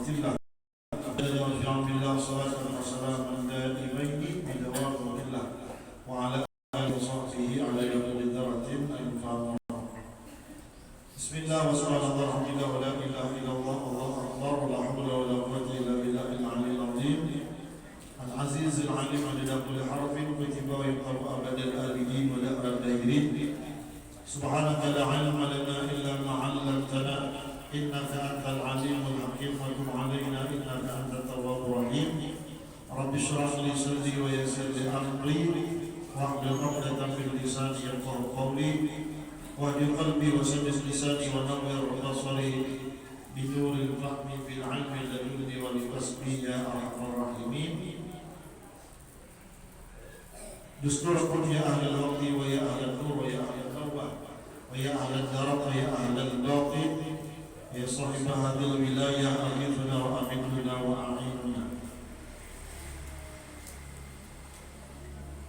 الله بالله صلاة وسلاما دائمين بدوام الله وعلى آله وصحبه على يوم ذرة أنفع. بسم الله والصلاة والحمد لله ولا إله إلا الله والله أكبر ولا حول ولا قوة إلا بالله العلي العظيم العزيز العليم عدد كل حرف واتباع يقرأ أبد الآبدين ولا الدائرين. سبحانك لا علم لنا إلا ما علمتنا إنك أنت العليم الحكيم وتب علينا إنك أنت التواب الرحيم. رب اشرح لي صدري ويسر لي أمري واحلل عقدة من لساني يفقهوا قولي واهد قلبي وسدد لساني ونور بصري بنور الفهم بالعلم لدني ولبسمي يا أرحم الراحمين. دستوركم يا أهل الوقت ويا أهل النور ويا أهل التوبة ويا أهل الدرق ويا أهل الباطل يا صاحب هذه الولاية أغثنا وأمدنا وأعيننا.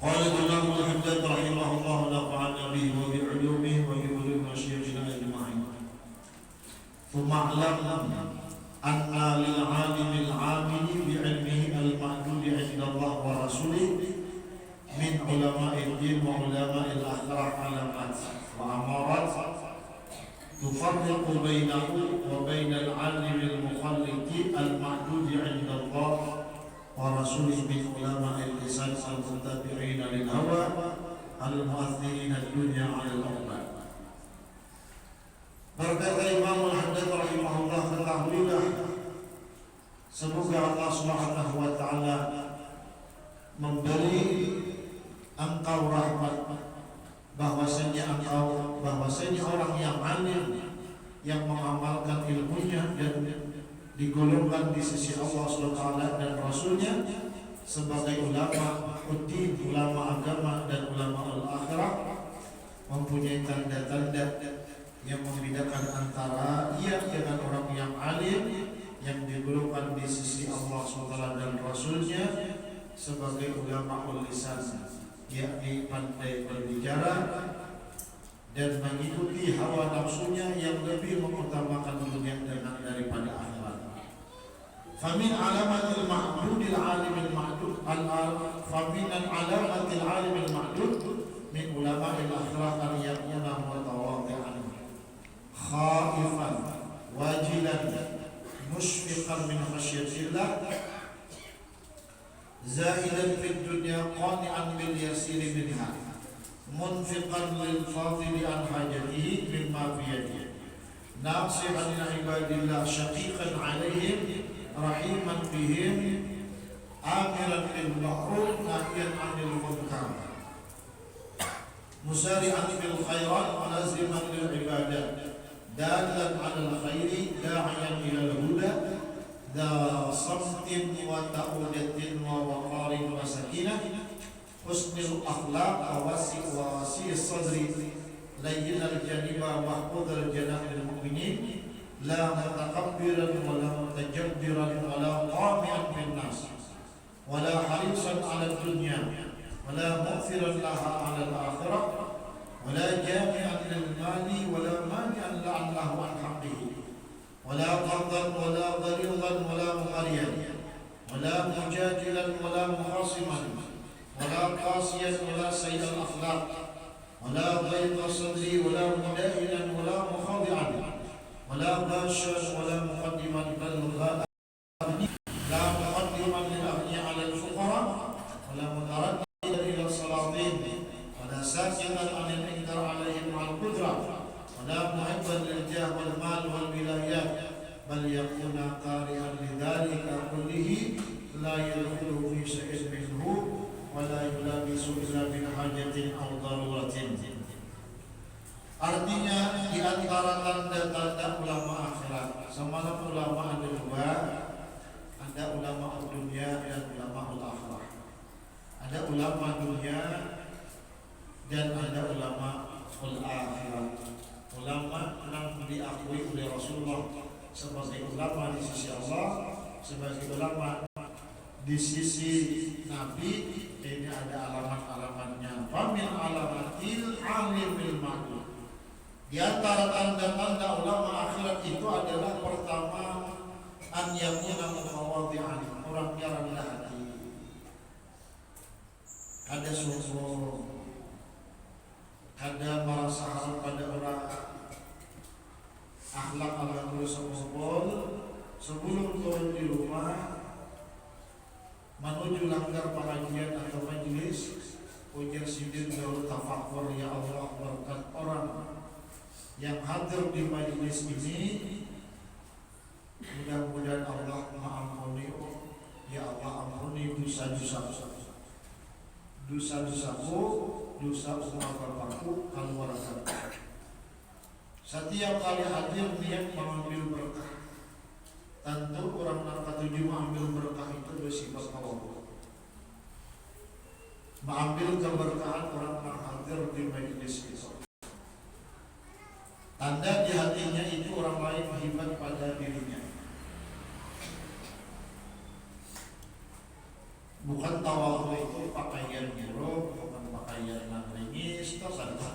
قال الإمام الحجاج رحمه الله نفعنا به وبعلومه وبعلوم مشايخنا أجمعين. ثم اعلم أن للعالم العامل بعلمه المحدود عند الله ورسوله من علماء الدين وعلماء الآخرة علامات وأمارات تفرق بينه وبين العالم المخلق المحدود عند الله ورسوله من علماء اللسان المتبعين للهوى المؤثرين الدنيا على الأرباب. Berkata Imam Al-Haddad rahimahullah, ketahuilah semoga Allah Subhanahu wa taala memberi engkau rahmat bahwasanya orang yang alim yang mengamalkan ilmunya dan digolongkan di sisi Allah SWT dan Rasulnya sebagai ulama uddin, ulama agama dan ulama al-akhirah mempunyai tanda-tanda yang membedakan antara ia dengan orang yang alim yang digolongkan di sisi Allah SWT dan Rasulnya sebagai ulama ul-lisan, yakni pandai berbicara dan mengikuti hawa nafsunya yang lebih mengutamakan dunia daripada akhirat. Famin alamatil ma'dudil alimil ma'dud famin alamatil alimil ma'dud min ulama'il akhirah an yakuna mutawadhi'an khaifan wajilan mushfiqan min khasyatillah زائدا في الدنيا قانعا باليسير منها منفقا للفاضل عن حاجته مما في يده ناصحا لعباد الله شقيقا عليهم رحيما بهم آمرا بالمعروف ناهيا عن المنكر مسارعا بالخيرات ملازما للعبادات دالا على الخير داعيا الى الهدى ذا صمت وتعودة ووقار وسكينة حسن الأخلاق وواسع الصدر لين الجانب محفوظ الجناح للمؤمنين لا متكبرا ولا متجبرا ولا طامعا في الناس ولا حريصا على الدنيا ولا مؤثرا لها على الآخرة ولا جامعا للمال ولا مانعا لعله عن حقه ولا قرضا ولا ضريضا ولا مغريا ولا مجادلا ولا مخاصما ولا قاسيا ولا سيء الأخلاق ولا ضيق صدري ولا مدائنا ولا مخاضعا ولا باشا ولا مقدما بل لا مقدما للأغنياء على الفقراء ولا مترددا إلى السلاطين ولا ساكنا عن الإنكار عليهم مع القدرة ولا محبا للجاه والمال والولايات بل يكون قارئا لذلك كله لا يدخل في شيء منه ولا يلابس إلا من حاجة أو ضرورة. Artinya di antara tanda-tanda ulama akhirat, semalam ulama ada dua, ada ulama dunia dan ulama akhirah. Ada ulama dunia dan ada ulama akhirat. Ulama yang diakui oleh Rasulullah sebagai ulama di sisi Allah, sebagai ulama di sisi Nabi, ini ada alamat-alamatnya. Famin alamatil alimil ma'dud. Di antara tanda-tanda ulama akhirat itu adalah pertama an yakuna mutawadhi'an, orangnya rendah hati, kada sombong, kada merasa harap pada orang, akhlak alhamdulillah sombong. Sebelum turun di rumah menuju langgar pengajian atau majelis, ujar sidin dahulu tafakur, ya Allah, berkat orang yang hadir di majelis ini, mudah-mudahan Allah mengampuni, ya Allah ampuni dosa-dosaku, dosa umat bapakku, keluarga. Setiap kali hadir niat mengambil berkah. Tentu orang yang ketujuh mengambil berkah itu bersifat tawadhu. Mengambil keberkahan orang yang hadir di majelis itu. Tanda di hatinya itu orang lain hebat pada dirinya. Bukan tawadhu itu pakaian buruk, bukan pakaian nangis, terus ada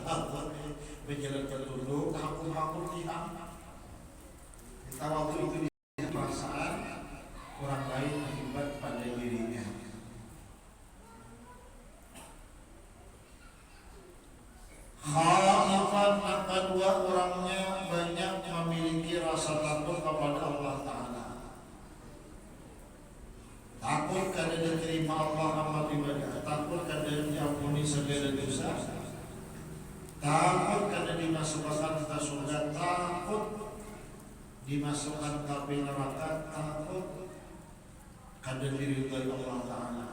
berjalan tertunduk, hakul-hakul tidak. Tawadhu itu perasaan orang lain hebat pada dirinya. Khaifan, yang kedua orangnya banyak memiliki rasa takut kepada Allah Ta'ala. Takut karena diterima Allah amal ibadah, takut karena diampuni segala dosa, takut karena dimasukkan ke surga, takut dimasukkan ke neraka, takut karena diridhai Allah Ta'ala.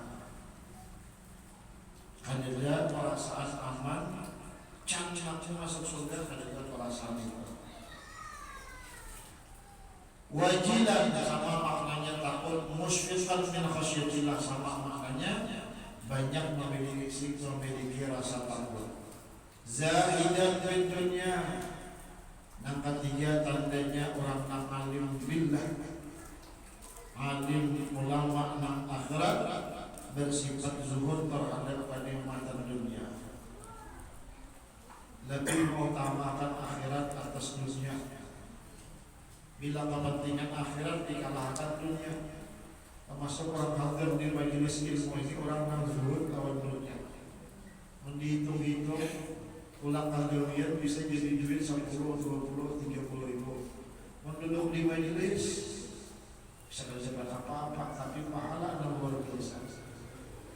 Karena perasaan aman, cantik masuk surga, karena perasaan itu. Wajilan sama maknanya takut, musfiqan min khasyatillah sama maknanya banyak memiliki rasa takut. Zahidan fid dunya. Yang ketiga tandanya orang yang alim billah, alim ulama nang akhirat, bersifat zuhud terhadap kenikmatan dunia, lebih mengutamakan akhirat atas dunia. Bila kepentingan akhirat dikalahkan dunia, termasuk orang hadir di majelis ilmu ini orang yang zuhud lawan dunia. Menghitung-hitung pulang kalian bisa jadi duit 10, 20, 30 ribu. Menduduk di majelis bisa dapat apa-apa, tapi pahala luar biasa.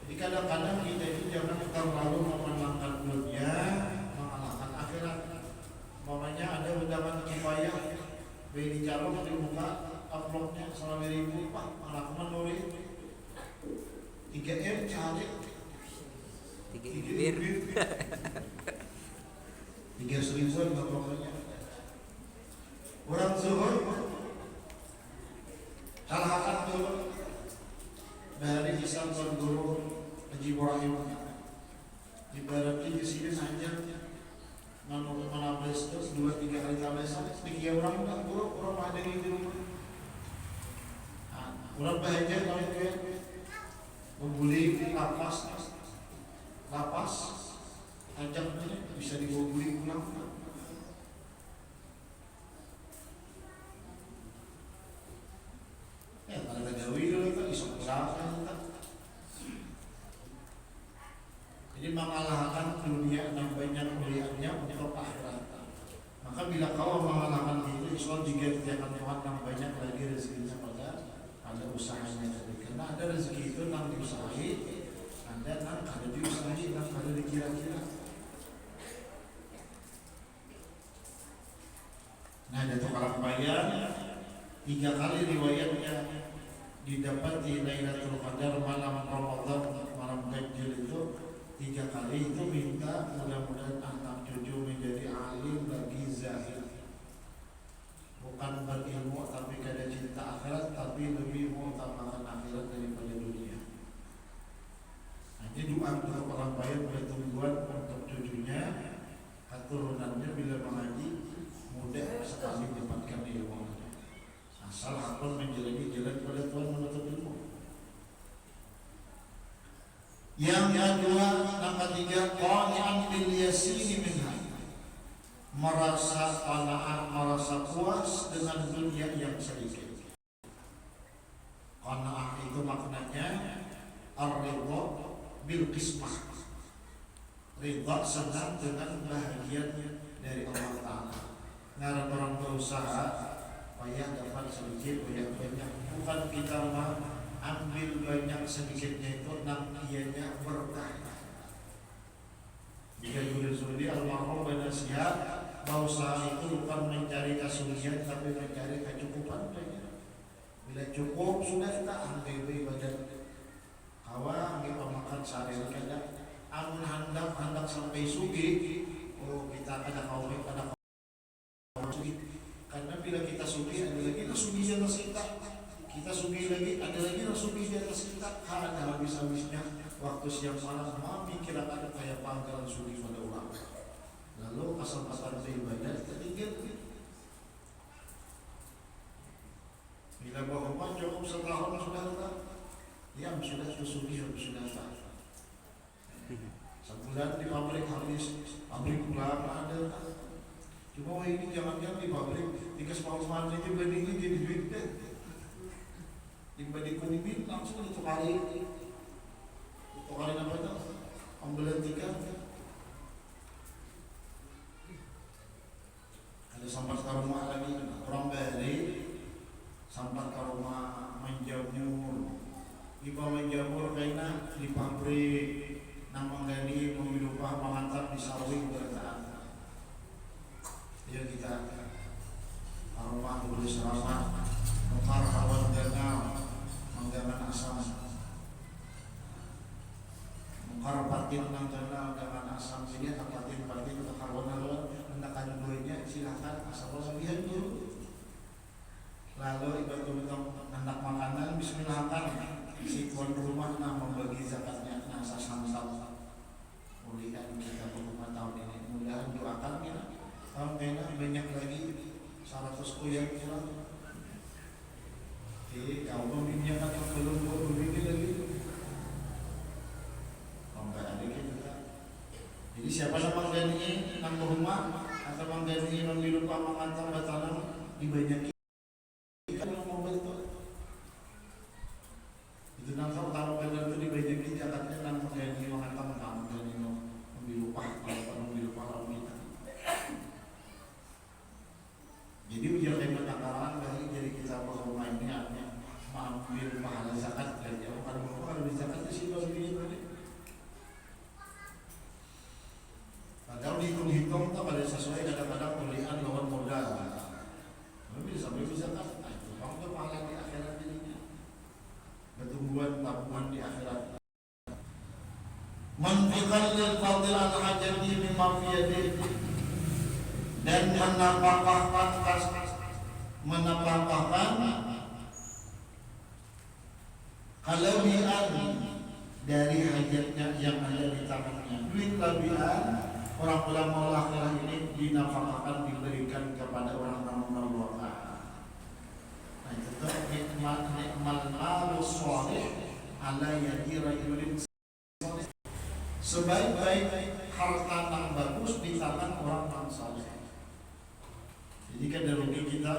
Jadi kadang-kadang kita itu jangan terlalu memenangkan dunia, mengalahkan akhirat. Umpamanya ada undangan kifayah, beli calon di muka uploadnya 100.000, Pak, anak menulis 3M cari 3 3.000 nggak pokoknya. Orang zuhud hal-hal turun dari Islam guru Haji Ibrahim. Ibaratnya di sini saja menabes terus 2-3 kali tabes, dikira orang tak buruk, orang ada di rumah. Orang bahagia kalau dia membuli lapas, ajaknya bisa dibuli pulang. Ya, kalau gawi dulu kan isok usahakan kan. Jadi mengalahkan dunia yang banyak mulianya untuk akhirat. Maka bila kau mengalahkan itu, Islam juga akan lewat yang banyak lagi rezekinya pada usahanya. Karena ada rezeki itu yang diusahi, ada yang kada diusahi, yang kada dikira-kira. Nah, ada tukang bayar 3 kali riwayatnya didapati Lailatul Qadar malam Ramadan, malam Ganjil itu 3 kali itu minta mudah-mudahan anak cucu menjadi alim lagi zahid, bukan berilmu tapi kada cinta akhirat, tapi lebih mengutamakan akhirat daripada dunia. Nah, jadi doa untuk orang baik bertumbuhan untuk cucunya, keturunannya bila mengaji mudah sekali mendapatkan ilmu. Asal hakun menjalani jalan pada Tuhan menuntut ilmu. Yang kedua, yang ketiga, qani'an bil yasini minha, merasa qanaah, merasa puas dengan dunia yang sedikit. bil qismah, ridha senang dengan bahagia dari Allah Ta'ala. Ngarang orang berusaha supaya dapat sedikit banyak, bukan kita ambil banyak sedikitnya itu nampianya berkah. Jika Guru Sudi almarhum bernasihat bahwa usaha itu bukan mencari kesulitan tapi mencari kecukupan. Bila cukup sudah kita ambil ibadah kawa ambil pemakan sehari-hari kada amun hendak sampai sugi. Oh kita kada kaum kada sugi, karena bila kita sugi ada lagi sugi di atas kita sugi lagi ada lagi sugi di atas kita, ada habis-habisnya waktu siang malam mikir ada kayak pangkalan sugi pada orang, lalu kesempatan beribadah kita tinggal. Bila bawa cukup setahun sudah ya sudah sugi sudah sah. Sebulan di pabrik habis, pabrik pula ada. Cuma ini jangan-jangan di pabrik tiga sepuluh aja bandingnya jadi duit deh. Dibanding kuning langsung itu kali apa itu? Ambulan 3. Ada sampai ke rumah lagi orang beri, sampai ke rumah menjamur. Iba menjamur karena di pabrik nang menggani memilih upah mengantar di sawit bertaan. Ya kita rumah dulu serama nukar hawan ganal menggangan asam nukar patin nang ganal dengan asam sini tak patin nukar hawan hendakan duitnya silahkan asal lebihan dulu. Lalu ibadah hendak makanan bismillahkan si tuan rumah nah membagi zakatnya nah sasam mulihan kita berumah tahun ini mudah doakan ya tahun ini banyak lagi 100 kuyang kurang. Kau pemimpinnya kan belum begini lagi. Enggak ada kita. Jadi siapa yang mengganti nang rumah atau mengganti memilih pamangan tanam dibanyakin kalau mau betul. Itu nang tahu benar itu dibanyakin jakatnya nang mengganti mengantam tamu dan memilih pah kita. Jadi ujian tema takaran bagi jadi kita berumah ini artinya mengambil pahala zakat dan jauh kalau zakat itu sih lebih banyak. Padahal dihitung-hitung tak pada sesuai kadang-kadang pilihan lawan modal. Lebih sampai zakat. Nah itu kalau pahala di akhirat ini pertumbuhan tabungan di akhirat. Manfiqan lil fadil al hajati mimma fi yadihi dan menambahkan kelebihan dari hajatnya yang ada di tangannya. Duit kelebihan orang ulama akhirah ini dinafkahkan diberikan kepada orang-orang berdoa. Nah itu nikmat malus sholih ala yadi rajulin salih. Sebaik-baik harta yang bagus di tangan orang yang saleh. Jadi kan dari kita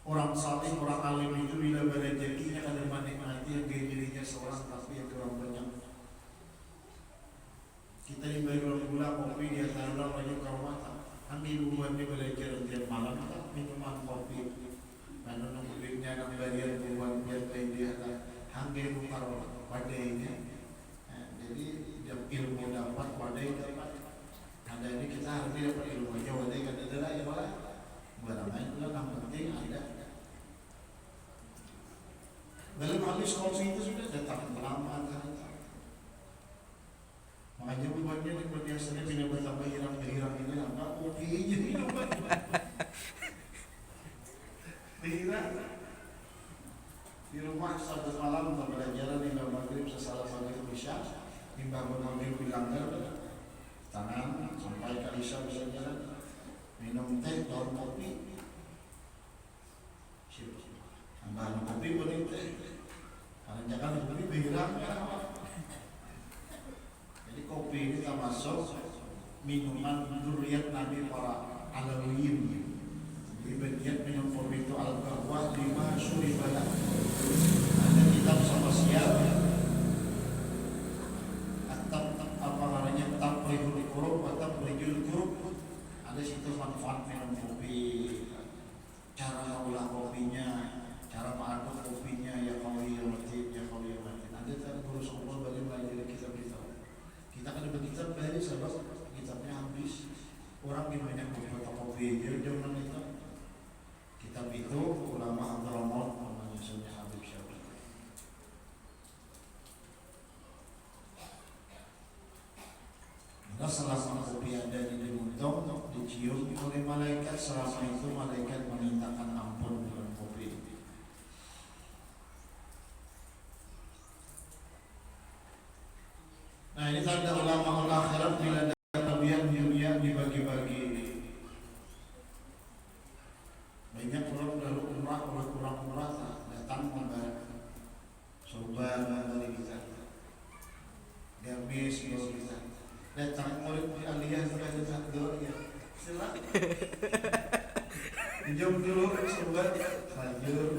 orang saleh, orang alim itu bila berezekinya kadang menikmati yang dirinya seorang tapi yang kurang banyak. Kita diberi orang gula kopi dia taruh banyak karwata. Ambil buahnya belajar tiap malam minuman kopi. Mana nunggu duitnya nang barian buah biar dia hangge bukar wadainya. Jadi ilmu dapat wadai dapat. Ada ini kita harus dapat ilmu aja wadai kada ada ya malah. Barangnya itu yang penting ada. Dalam habis kopi itu sudah datang lama kan. Makanya buatnya di biasanya bila bertambah hirang ini apa kopi aja minuman. Dihirang. Di rumah satu malam pembelajaran hingga maghrib sesalah maghrib isya. Bangun maghrib bilangnya tangan sampai ke isya bisa jalan minum teh daun kopi tambahan kopi pun teh karena jangan kopi berhilang jadi kopi ini termasuk minuman dzurriyyat Nabi para alawiyin. Jadi bagian minum kopi itu al-qahwah lima syuribalah. Ada kitab sama siap selama itu malaikat memintakan ampun dalam kopi. Nah, ini tanda ulama akhirat bila kelebihan dunia dibagi-bagi. Banyak orang baru umrah, orang kurang umrah datang membayar coba dari kita. Gamis kalau kita datang murid di aliyah sudah satu ya. Silakan. Jom dulu coba lanjut.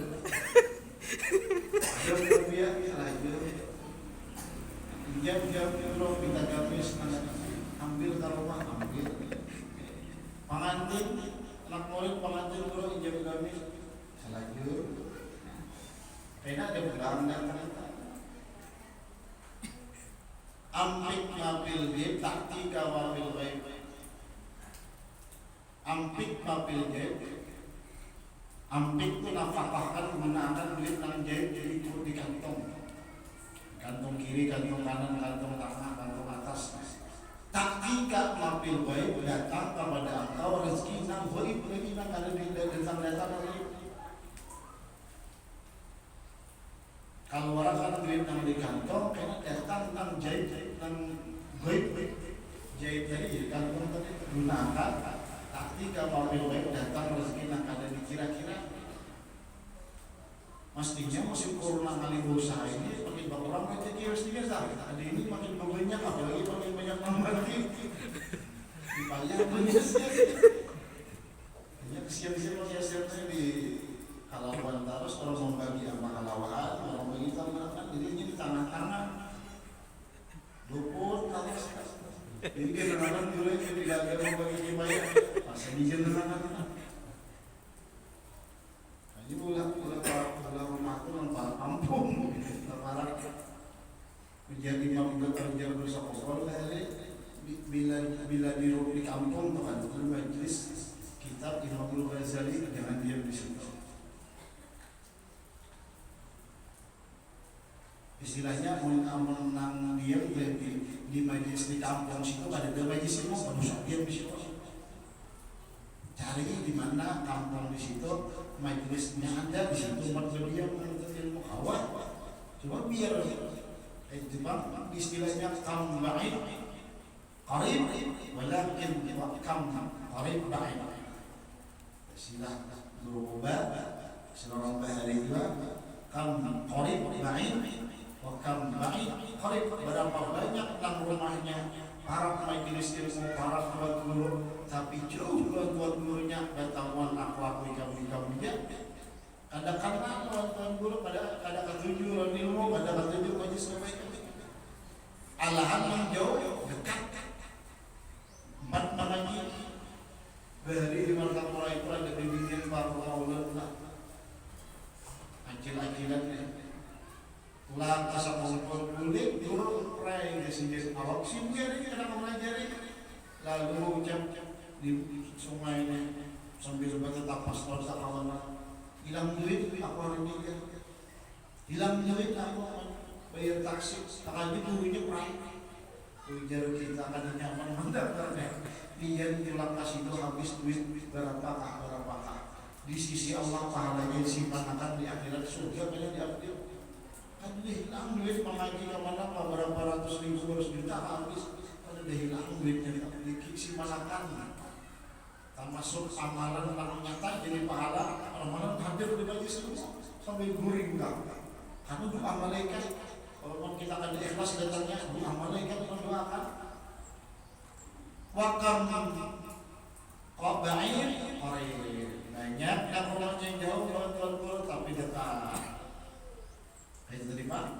Jom dia lanjut. Jam dulu kita gamis ambil ke rumah ambil. Pengantin anak murid pengantin dulu jam gamis lanjut. Enak ada berang dan ampik mabil ghaib taktika wabil ghaib. Ampik mabil ghaib. Ampik itu nafkahkan menggunakan duit nang jahit jadi ikut di kantong. Kantong kiri, kantong kanan, kantong tengah, kantong atas. Taktika mabil ghaib datang kepada engkau rezeki nang ghaib lagi nang ada di datang lagi. Kalau orang kan duit nang di kantong, karena datang nang jahit nang ghaib jahit jadi kantong tadi gunakan taktika mabil ghaib datang rezeki nang ada di kira-kira. Mestinya musim corona kali usaha ini makin berkurang aja kira-kira ada ini makin banyak apalagi makin banyak mati. Dipayah banyak kesian-kesian masih di halawan terus orang membagi apa halawan orang bagi tangan jadi ini di tangan-tangan luput terus jadi kenangan dulu yang tidak ada membagi dibayar masa di jenengan ini ulah rumah itu nampak kampung terparah menjadi mampu kerja dosa kotor bila di kampung tuh kan itu majlis kitab Imam Ghazali jangan diam di situ. Istilahnya menang diam di majlis di kampung situ ada majlis itu harus diam di situ. Cari di mana kampung di situ majlisnya ada di situ tempat beliau menuntut ilmu awal. Coba biar Jepang istilahnya kam ba'id qarib walakin kam qarib ba'id. Istilah berubah seorang bahari juga kam qarib ba'id wa kam ba'id qarib. Berapa banyak tentang rumahnya para majelis ilmu, para buat guru, tapi jauh buat gurunya bertamuan akhlak kamu dia. Kadang-kadang tuan guru pada ketujuh ilmu, pada ketujuh majelis kebaikan. Alahan yang jauh dekat. Empat mengaji. Bahari di Martapura itu ada bimbingan para ulama. Acil-acilan ulang kasar ngomong kulit dulu pray sendiri awak simpian ini kadang mengajari lalu ucap di sungai ini sambil bertetap pastor sakawan hilang duit aku hari ini hilang duit aku bayar taksi akan diturunya pray ujar kita akan nyaman mendaftarnya dia hilang kasih itu habis duit berapakah di sisi Allah pahalanya simpan akan di akhirat surga banyak diambil. Kan udah hilang duit mengaji kemana berapa ratus ribu juta habis kan udah hilang duitnya simanakan termasuk amalan yang nyata jadi pahala amalan hadir di bagi semua sampai guring kan karena doa malaikat walaupun kita akan ikhlas datangnya doa malaikat mendoakan wakam qabair banyak dan orang yang jauh tuan-tuan tapi dekat. Itu terima.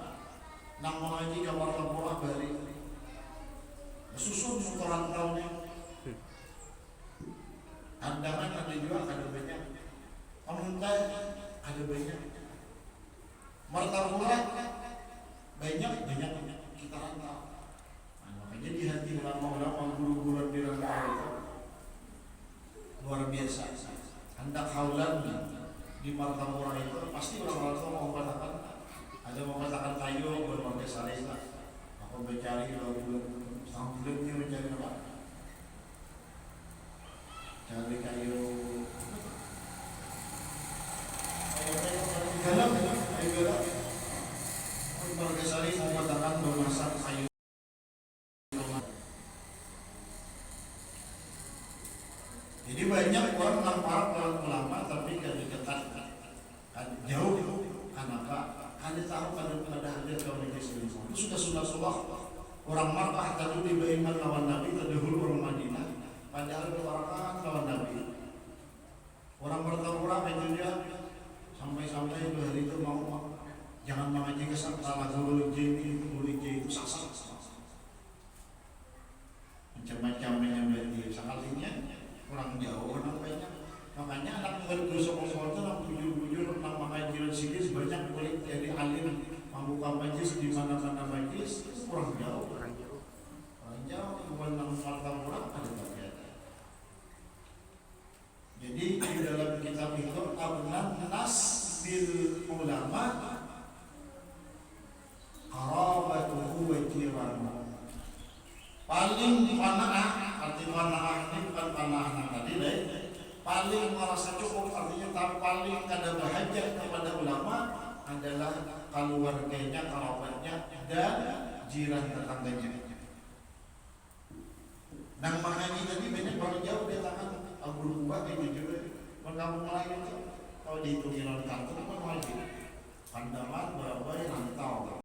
Nang mengaji kamar Al-Qur'an bari. Susun setoran tahunnya. Andangan ada juga ada banyak. Pemuntai ada banyak. Martabula banyak kita rantau. Makanya di hati ulama-ulama guru-guru di rantau itu luar biasa. Hendak haulan di Martabula itu pasti orang-orang mau katakan ada mau katakan kayu berbagai saleh aku mencari 2 bulan setengah bulan dia mencari apa cari kayu galak, ayo galak. Keluarga saya mengatakan memasak sayur. Jadi banyak orang nampak orang ulama tapi kan dekat, jauh. Kenapa? Anda tahu pada hadir ke majelis ilmu itu sudah Rasulullah. Orang Makkah tadi beriman lawan Nabi, terdahulu orang Madinah. Padahal berwarakan lawan Nabi. Orang bertawuran itu dia sampai-sampai dua hari itu mau jangan mengaji ke salah guru itu sasar. Macam-macam yang berarti sekalinya kurang jauh orang banyak. Makanya anak murid dosa-dosa itu nak bujur-bujur nak mengaji sedikit banyak boleh jadi alim membuka majlis di mana-mana majlis kurang jauh. Bukan martabat orang ada bagiannya. Jadi di dalam kitab itu abnan nas bil ulama qarabatuhu wa jiranu. Paling panah, arti panah ini bukan panah tadi deh. Paling merasa cukup artinya paling ada bahagia kepada ulama adalah keluarganya, kerabatnya dan jiran tetangganya. Nang makanya tadi banyak orang jauh dia tangan Abdul Kubat itu juga kampung lain itu kalau dihitungin orang kantor apa lagi Pandaman berapa rantau